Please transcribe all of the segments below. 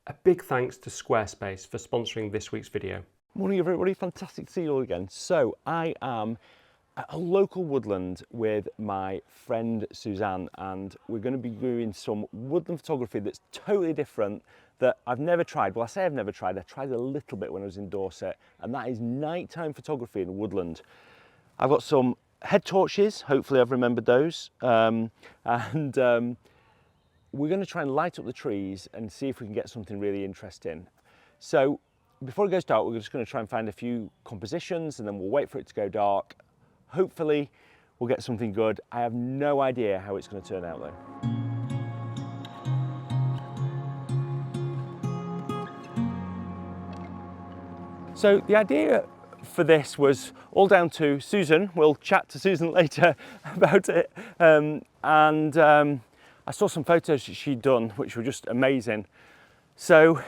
A big thanks to Squarespace for sponsoring this week's video. Morning everybody, fantastic to see you all again. So I am at a local woodland with my friend Suzanne, and we're going to be doing some woodland photography that's totally different, that I've never tried. Well, I say I've never tried, I tried a little bit when I was in Dorset, and that is nighttime photography in woodland. I've got some head torches, hopefully I've remembered those, we're going to try and light up the trees and see if we can get something really interesting. So before it goes dark, we're just going to try and find a few compositions, and then we'll wait for it to go dark. Hopefully we'll get something good. I have no idea how it's going to turn out though. So the idea for this was all down to Susan. We'll chat to Susan later about it. I saw some photos that she'd done, which were just amazing. So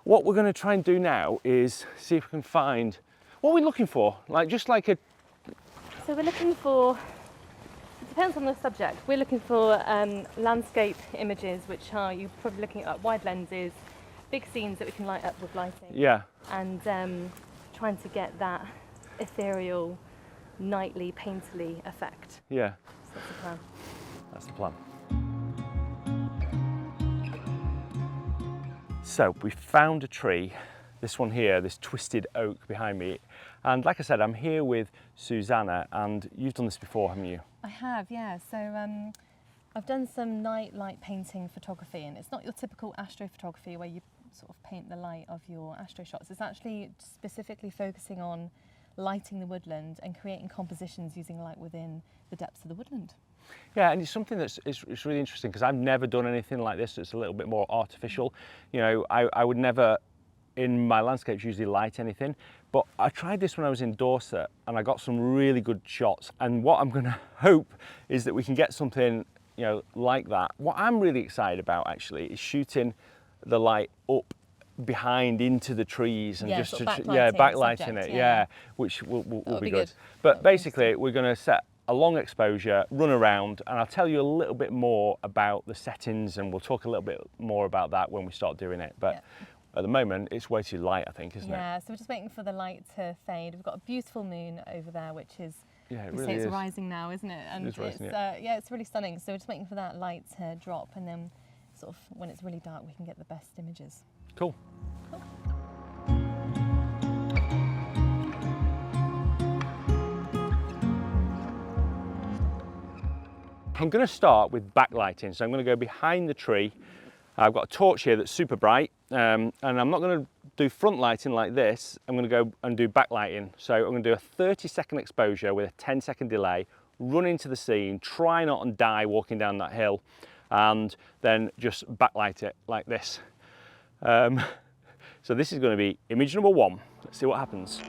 what we're going to try and do now is see if we can find, what are we looking for? So we're looking for, it depends on the subject, we're looking for landscape images, which are, you're probably looking at wide lenses, big scenes that we can light up with lighting. Yeah. And trying to get that ethereal, nightly, painterly effect. Yeah. So that's the plan. That's the plan. So we found a tree, this one here, this twisted oak behind me. And like I said, I'm here with Susanna, and you've done this before, haven't you? I have, yeah. So I've done some night light painting photography, and it's not your typical astrophotography where you sort of paint the light of your astro shots. It's actually specifically focusing on lighting the woodland and creating compositions using light within the depths of the woodland. Yeah, and it's something that's it's really interesting because I've never done anything like this. It's a little bit more artificial. You know, I would never in my landscapes usually light anything, but I tried this when I was in Dorset and I got some really good shots. And what I'm going to hope is that we can get something, you know, like that. What I'm really excited about actually is shooting the light up behind into the trees and yeah, just sort of backlighting subject, it, yeah, which will be good. But That'll basically we're going to set a long exposure, run around, and I'll tell you a little bit more about the settings, and we'll talk a little bit more about that when we start doing it. But at the moment, it's way too light, I think, isn't it? Yeah, so we're just waiting for the light to fade. We've got a beautiful moon over there, which is, Yeah, it you really say it's is. rising now, isn't it? And It is rising, yeah, it's really stunning. So we're just waiting for that light to drop, and then sort of when it's really dark, we can get the best images. Cool. I'm going to start with backlighting, so I'm going to go behind the tree. I've got a torch here that's super bright, and I'm not going to do front lighting like this. I'm going to go and do backlighting. So I'm going to do a 30-second exposure with a 10-second delay, run into the scene, try not and die walking down that hill, and then just backlight it like this. So this is going to be image number one. Let's see what happens.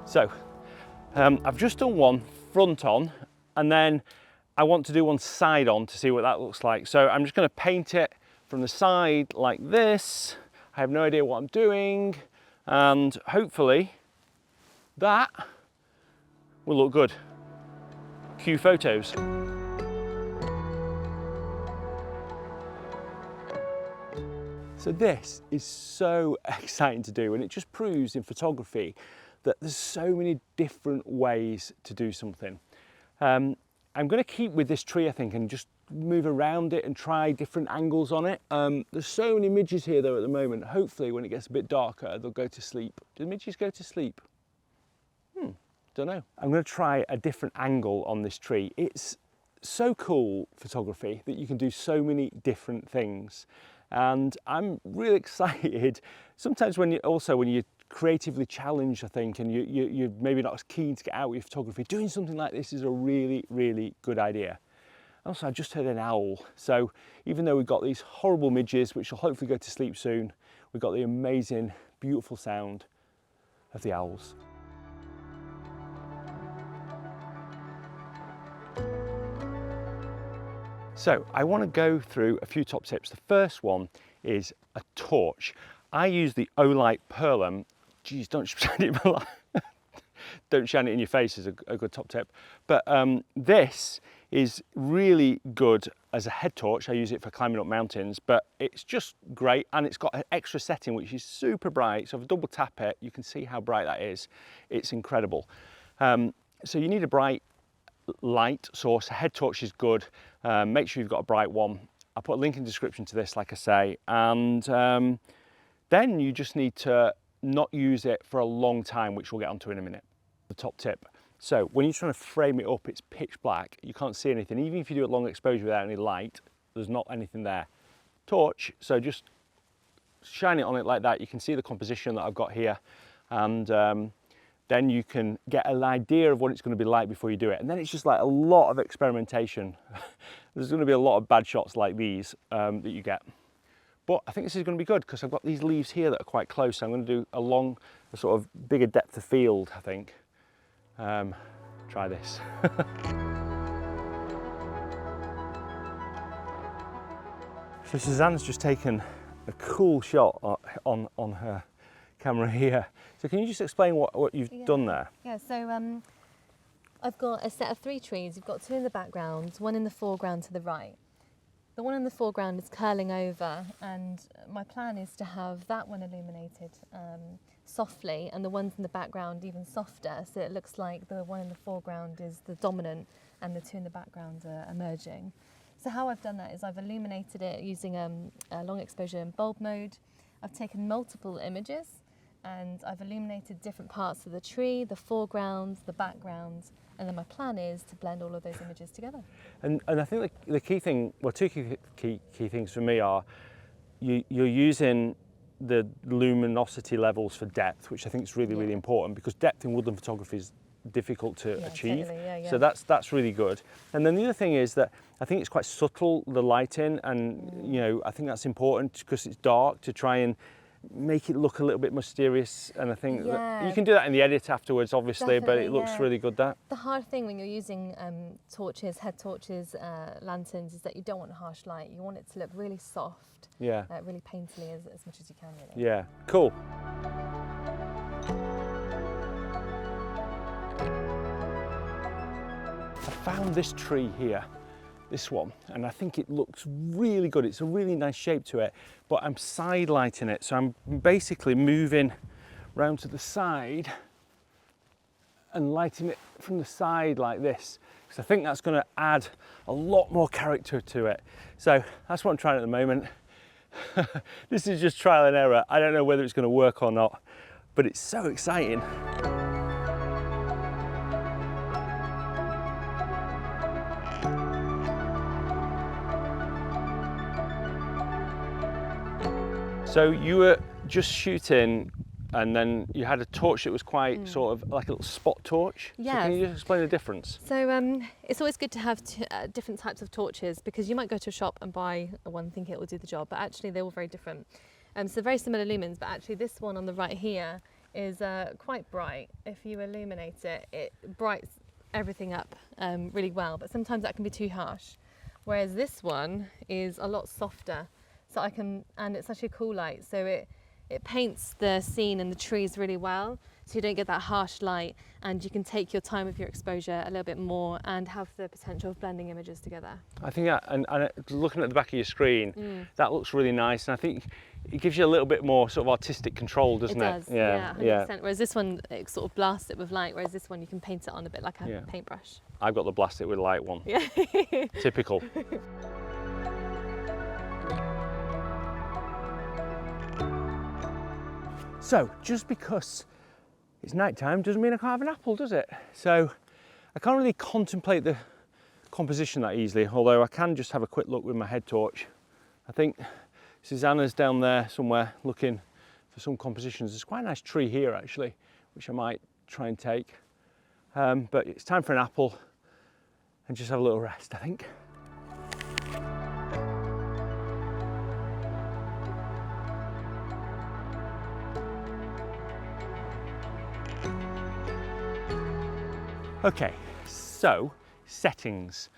So I've just done one front on, and then I want to do one side on to see what that looks like. So I'm just going to paint it from the side like this. I have no idea what I'm doing, and hopefully that will look good. Cue photos. So this is so exciting to do, and it just proves in photography that there's so many different ways to do something. I'm going to keep with this tree, I think, and just move around it and try different angles on it. There's so many midges here though at the moment. Hopefully when it gets a bit darker, they'll go to sleep. Do the midges go to sleep? Don't know. I'm going to try a different angle on this tree. It's so cool, photography, that you can do so many different things. And I'm really excited. Sometimes when you creatively challenged, I think, and you're maybe not as keen to get out with your photography, doing something like this is a really, really good idea. Also, I just heard an owl. So even though we've got these horrible midges, which will hopefully go to sleep soon, we've got the amazing, beautiful sound of the owls. So I want to go through a few top tips. The first one is a torch. I use the Olight Perlum. Geez, don't shine it in my life. Don't shine it in your face is a good top tip. But this is really good as a head torch. I use it for climbing up mountains, but it's just great, and it's got an extra setting which is super bright. So if I double tap it, you can see how bright that is. It's incredible. So you need a bright light source. A head torch is good. Make sure you've got a bright one. I'll put a link in the description to this, like I say, and then you just need to not use it for a long time, which we'll get onto in a minute. The top tip. So when you're trying to frame it up, it's pitch black. You can't see anything. Even if you do it long exposure without any light, there's not anything there. Torch, so just shine it on it like that. You can see the composition that I've got here, and then you can get an idea of what it's going to be like before you do it. And then it's just like a lot of experimentation. There's going to be a lot of bad shots like these that you get. But I think this is going to be good because I've got these leaves here that are quite close. So I'm going to do a sort of bigger depth of field, I think. Try this. So Suzanne's just taken a cool shot on her camera here. So can you just explain what you've done there? Yeah, so I've got a set of 3 trees. You've got 2 in the background, 1 in the foreground to the right. The one in the foreground is curling over, and my plan is to have that one illuminated softly and the ones in the background even softer, so it looks like the one in the foreground is the dominant and the 2 in the background are emerging. So how I've done that is I've illuminated it using a long exposure in bulb mode. I've taken multiple images and I've illuminated different parts of the tree, the foreground, the background, and then my plan is to blend all of those images together. And I think the key thing, well, 2 key things for me are you're using the luminosity levels for depth, which I think is really important, because depth in woodland photography is difficult to achieve. Totally, so that's really good. And then the other thing is that I think it's quite subtle, the lighting, and you know, I think that's important because it's dark, to try and make it look a little bit mysterious. And I think that you can do that in the edit afterwards, obviously, but it looks really good. That the hard thing when you're using torches, head torches, lanterns, is that you don't want harsh light. You want it to look really soft, really painterly as much as you can, really. Yeah, cool. I found this tree here, this one, and I think it looks really good. It's a really nice shape to it, but I'm side lighting it. So I'm basically moving round to the side and lighting it from the side like this, because I think that's going to add a lot more character to it. So that's what I'm trying at the moment. This is just trial and error. I don't know whether it's going to work or not, but it's so exciting. So you were just shooting, and then you had a torch that was quite sort of like a little spot torch. Yeah. So can you just explain the difference? So it's always good to have different types of torches, because you might go to a shop and buy one thinking it will do the job, but actually they're all very different. So very similar lumens, but actually this one on the right here is quite bright. If you illuminate it, it brights everything up really well, but sometimes that can be too harsh. Whereas this one is a lot softer. So and it's actually a cool light, so it paints the scene and the trees really well, so you don't get that harsh light, and you can take your time with your exposure a little bit more and have the potential of blending images together. I think that, and looking at the back of your screen, that looks really nice, and I think it gives you a little bit more sort of artistic control, doesn't it? It does, yeah, 100%. Whereas this one, it sort of blasts it with light, whereas this one you can paint it on a bit like a paintbrush. I've got the blast it with light one. Yeah. Typical. So just because it's night time doesn't mean I can't have an apple, does it? So I can't really contemplate the composition that easily, although I can just have a quick look with my head torch. I think Susanna's down there somewhere looking for some compositions. There's quite a nice tree here actually, which I might try and take. But it's time for an apple and just have a little rest, I think. Okay, so settings.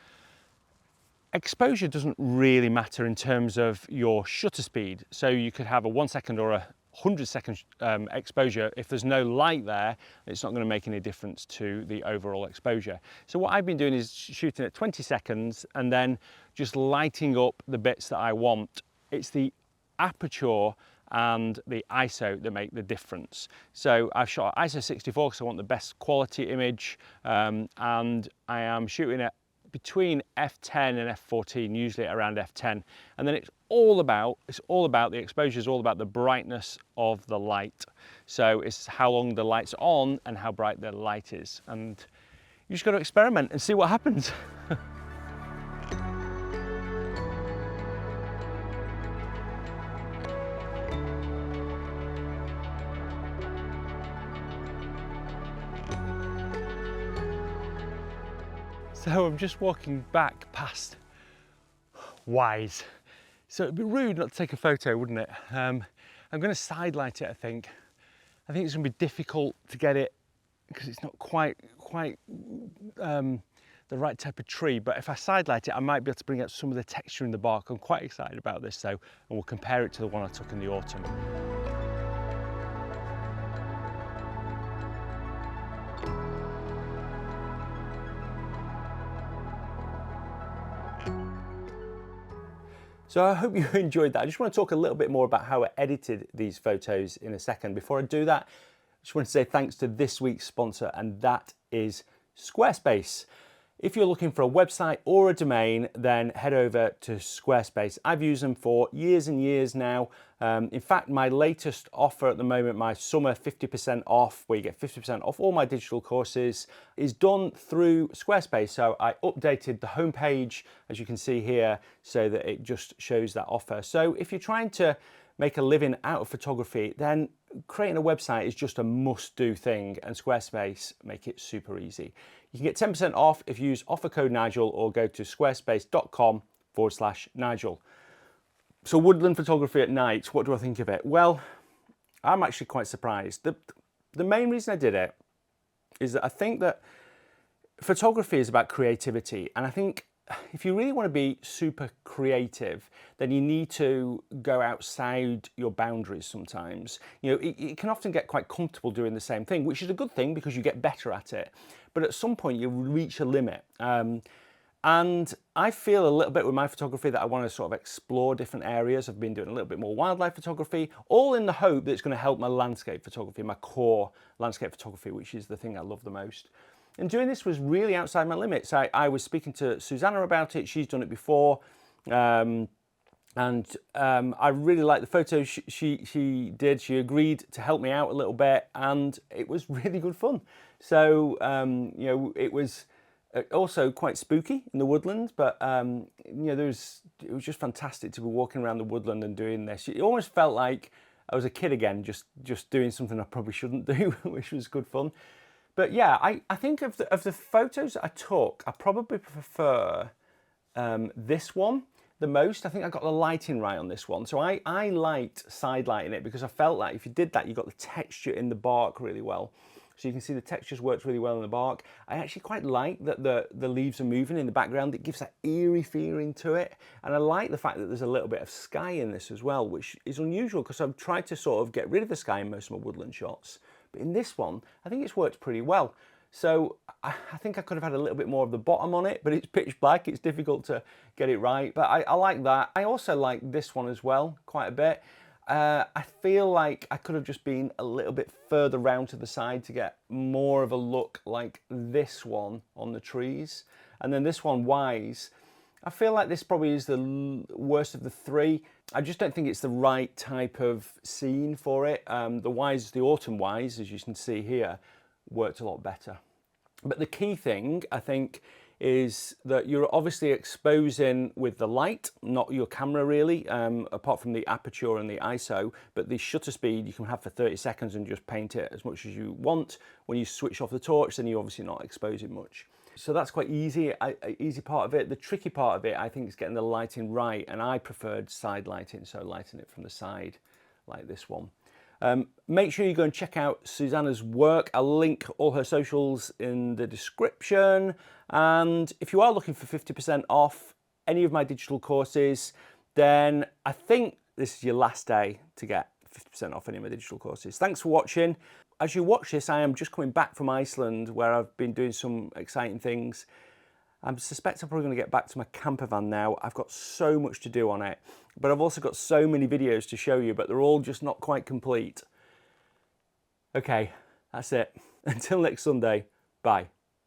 Exposure doesn't really matter in terms of your shutter speed. So you could have a 1 second or a 100-second exposure, if there's no light there, it's not going to make any difference to the overall exposure. So what I've been doing is shooting at 20 seconds and then just lighting up the bits that I want. It's the aperture and the ISO that make the difference. So I've shot at ISO 64 because I want the best quality image, and I am shooting at between f10 and f14, usually around f10. And then it's all about the exposure, is all about the brightness of the light. So it's how long the light's on and how bright the light is. And you just got to experiment and see what happens. So I'm just walking back past Wise. So it'd be rude not to take a photo, wouldn't it? I'm going to sidelight it, I think. I think it's going to be difficult to get it because it's not quite the right type of tree. But if I sidelight it, I might be able to bring out some of the texture in the bark. I'm quite excited about this, though, and we'll compare it to the one I took in the autumn. So I hope you enjoyed that. I just want to talk a little bit more about how I edited these photos in a second. Before I do that, I just want to say thanks to this week's sponsor, and that is Squarespace. If you're looking for a website or a domain, then head over to Squarespace. I've used them for years and years now. In fact, my latest offer at the moment, my summer 50% off, where you get 50% off all my digital courses, is done through Squarespace. So I updated the homepage, as you can see here, so that it just shows that offer. So if you're trying to make a living out of photography, then creating a website is just a must-do thing, and Squarespace make it super easy. You can get 10% off if you use offer code Nigel or go to squarespace.com/Nigel. So Woodland photography at night, what do I think of it? Well, I'm actually quite surprised. The main reason I did it is that I think that photography is about creativity, and I think if you really want to be super creative, then you need to go outside your boundaries sometimes. You know, it can often get quite comfortable doing the same thing, which is a good thing because you get better at it. But at some point you reach a limit. And I feel a little bit with my photography that I want to sort of explore different areas. I've been doing a little bit more wildlife photography, all in the hope that it's going to help my landscape photography, my core landscape photography, which is the thing I love the most. And doing this was really outside my limits. I was speaking to Susanna about it. She's done it before. I really liked the photos she did. She agreed to help me out a little bit, and it was really good fun. So, you know, it was also quite spooky in the woodland, but, you know, it was just fantastic to be walking around the woodland and doing this. It almost felt like I was a kid again, just doing something I probably shouldn't do, which was good fun. But yeah, I think of the photos that I took, I probably prefer this one the most. I think I got the lighting right on this one. So I liked sidelighting it because I felt like if you did that, you got the texture in the bark really well. So you can see the textures worked really well in the bark. I actually quite like that the leaves are moving in the background. It gives that eerie feeling to it. And I like the fact that there's a little bit of sky in this as well, which is unusual because I've tried to sort of get rid of the sky in most of my woodland shots. But in this one, I think it's worked pretty well. So I think I could have had a little bit more of the bottom on it, but it's pitch black. It's difficult to get it right. But I like that. I also like this one as well, quite a bit. I feel like I could have just been a little bit further round to the side to get more of a look like this one on the trees. And then this one, Wise, I feel like this probably is the worst of the three. I just don't think it's the right type of scene for it. The autumn Wise, as you can see here, worked a lot better. But the key thing, I think, is that you're obviously exposing with the light, not your camera really, apart from the aperture and the ISO, but the shutter speed you can have for 30 seconds and just paint it as much as you want. When you switch off the torch, then you're obviously not exposing much. So that's quite easy, easy part of it. The tricky part of it, I think, is getting the lighting right, and I preferred side lighting, so lighting it from the side like this one. Make sure you go and check out Susanna's work. I'll link all her socials in the description. And if you are looking for 50% off any of my digital courses, then I think this is your last day to get 50% off any of my digital courses. Thanks for watching. As you watch this, I am just coming back from Iceland, where I've been doing some exciting things. I suspect I'm probably going to get back to my camper van now. I've got so much to do on it, but I've also got so many videos to show you, but they're all just not quite complete. Okay, that's it. Until next Sunday, bye.